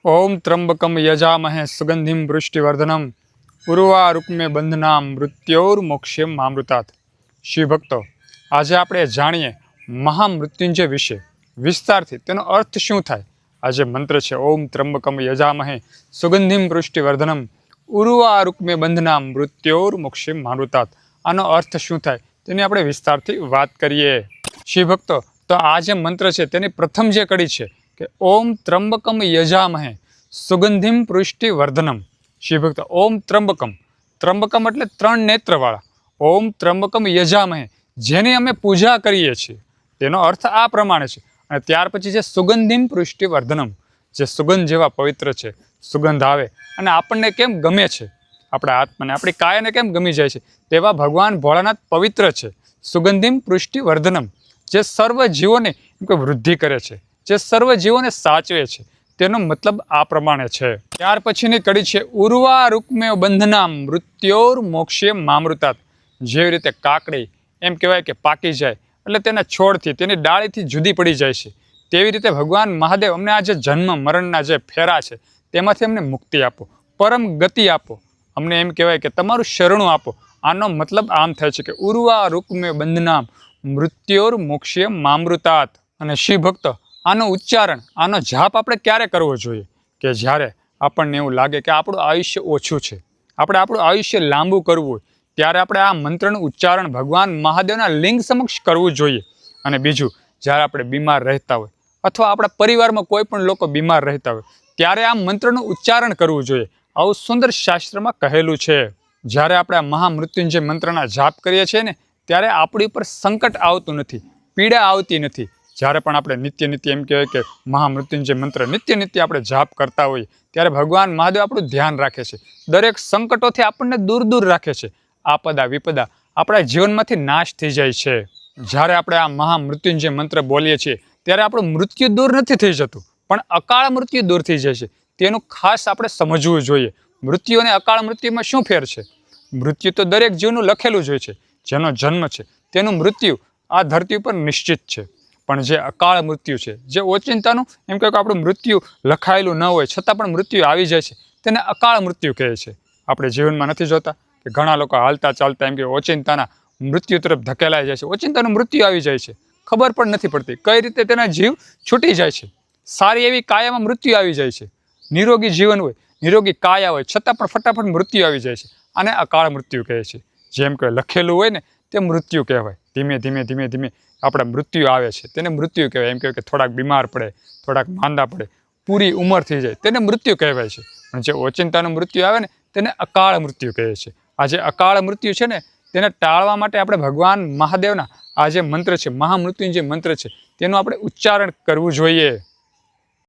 ओम त्र्यंबकम यजामहे सुगंधिम पुष्टिवर्धनम उर्वारुक्मे बंधनाम मृत्योर्मोक्षेम मामृतात्। श्री भक्तो, आज આપણે જાણીએ મહામૃત્યુંજય વિશે વિસ્તારથી તેનો અર્થ શું થાય। આજે મંત્ર છે ઓમ ત્રંબકમ યજામહે સુગંધિમ પુષ્ટિવર્ધનમ ઉર્વારુક્મે બંધનામ મૃત્યોર્મોક્ષેમ મામૃતાत्। આનો અર્થ શું થાય તેની આપણે વિસ્તારથી વાત કરીએ। શ્રી ભક્તો, તો આ જે મંત્ર છે તેની પ્રથમ જે કડી છે કે ઓમ ત્રંબકમ યજામહે સુગંધિમ પુષ્ટિવર્ધનમ। શ્રી ભક્ત, ઓમ ત્રંબકમ, ત્રંબકમ એટલે ત્રણ નેત્રવાળા, ઓમ ત્રંબકમ યજામહે જેની અમે પૂજા કરીએ છીએ તેનો અર્થ આ પ્રમાણે છે। અને ત્યાર પછી જે સુગંધિમ પુષ્ટિવર્ધનમ, જે સુગંધ જેવા પવિત્ર છે, સુગંધ આવે અને આપણને કેમ ગમે છે, આપણા આત્માને આપણી કાયાને કેમ ગમી જાય છે તેવા ભગવાન ભોળાનાથ પવિત્ર છે। સુગંધિમ પુષ્ટિવર્ધનમ જે સર્વ જીવોને વૃદ્ધિ કરે છે, જે સર્વ જીવોને સાચવે છે, તેનો મતલબ આ પ્રમાણે છે। ત્યાર પછીની કડી છે ઉર્વારુક્મે બંધનામ મૃત્યોર્મોક્ષેમ મામૃતાत्। જેવી રીતે કાકડી એમ કહેવાય કે પાકી જાય એટલે તેના છોડથી, તેની ડાળીથી જુદી પડી જાય છે, તેવી રીતે ભગવાન મહાદેવ અમને આ જે જન્મ મરણના જે ફેરા છે તેમાંથી અમને મુક્તિ આપો, પરમ ગતિ આપો, અમને એમ કહેવાય કે તમારું શરણું આપો। આનો મતલબ આમ થાય છે કે ઉર્વારુક્મે બંધનામ મૃત્યોર્મોક્ષેમ મામૃતાत्। અને શ્રી ભક્તો, આનો ઉચ્ચારણ, આનો જાપ આપણે ક્યારે કરવો જોઈએ કે જ્યારે આપણને એવું લાગે કે આપણું આયુષ્ય ઓછું છે, આપણે આપણું આયુષ્ય લાંબુ કરવું હોય ત્યારે આપણે આ મંત્રનું ઉચ્ચારણ ભગવાન મહાદેવના લિંગ સમક્ષ કરવું જોઈએ। અને બીજું, જ્યારે આપણે બીમાર રહેતા હોય અથવા આપણા પરિવારમાં કોઈ પણ લોકો બીમાર રહેતા હોય ત્યારે આ મંત્રનું ઉચ્ચારણ કરવું જોઈએ, આવું સુંદર શાસ્ત્રમાં કહેલું છે। જ્યારે આપણે આ મહામૃત્યુંજય મંત્રના જાપ કરીએ છીએ ને ત્યારે આપણી ઉપર સંકટ આવતું નથી, પીડા આવતી નથી। જ્યારે પણ આપણે નિત્ય એમ કહેવાય કે મહામૃત્યુંજય મંત્ર નિત્ય આપણે જાપ કરતા હોઈએ ત્યારે ભગવાન મહાદેવ આપણું ધ્યાન રાખે છે, દરેક સંકટોથી આપણને દૂર રાખે છે, આપદા વિપદા આપણા જીવનમાંથી નાશ થઈ જાય છે। જ્યારે આપણે આ મહામૃત્યુંજય મંત્ર બોલીએ છીએ ત્યારે આપણું મૃત્યુ દૂર નથી થઈ જતું, પણ અકાળ મૃત્યુ દૂર થઈ જાય છે, તેનું ખાસ આપણે સમજવું જોઈએ। મૃત્યુ અને અકાળ મૃત્યુમાં શું ફેર છે? મૃત્યુ તો દરેક જીવનું લખેલું જ હોય છે, જેનો જન્મ છે તેનું મૃત્યુ આ ધરતી ઉપર નિશ્ચિત છે, પણ જે અકાળ મૃત્યુ છે, જે ઓચિંતાનું એમ કહે કે આપણું મૃત્યુ લખાયેલું ન હોય છતાં પણ મૃત્યુ આવી જાય છે તેને અકાળ મૃત્યુ કહે છે। આપણે જીવનમાં નથી જોતા કે ઘણા લોકો હાલતા ચાલતા એમ કે ઓચિંતાના મૃત્યુ તરફ ધકેલાઈ જાય છે, ઓચિંતાનું મૃત્યુ આવી જાય છે, ખબર પણ નથી પડતી કઈ રીતે તેના જીવ છૂટી જાય છે। સારી એવી કાયામાં મૃત્યુ આવી જાય છે, નિરોગી જીવન હોય, નિરોગી કાયા હોય છતાં પણ ફટાફટ મૃત્યુ આવી જાય છે, આને અકાળ મૃત્યુ કહે છે। જેમ કે લખેલું હોય ને તે મૃત્યુ કહેવાય, ધીમે આપણા મૃત્યુ આવે છે તેને મૃત્યુ કહેવાય। એમ કહેવાય કે થોડાક બીમાર પડે, થોડાક માંદા પડે, પૂરી ઉંમર થઈ જાય તેને મૃત્યુ કહેવાય છે, પણ જે ઓચિંતાનું મૃત્યુ આવે ને તેને અકાળ મૃત્યુ કહે છે। આ જે અકાળ મૃત્યુ છે ને તેને ટાળવા માટે આપણે ભગવાન મહાદેવના આ જે મંત્ર છે, મહામૃત્યુંજય મંત્ર છે, તેનું આપણે ઉચ્ચારણ કરવું જોઈએ।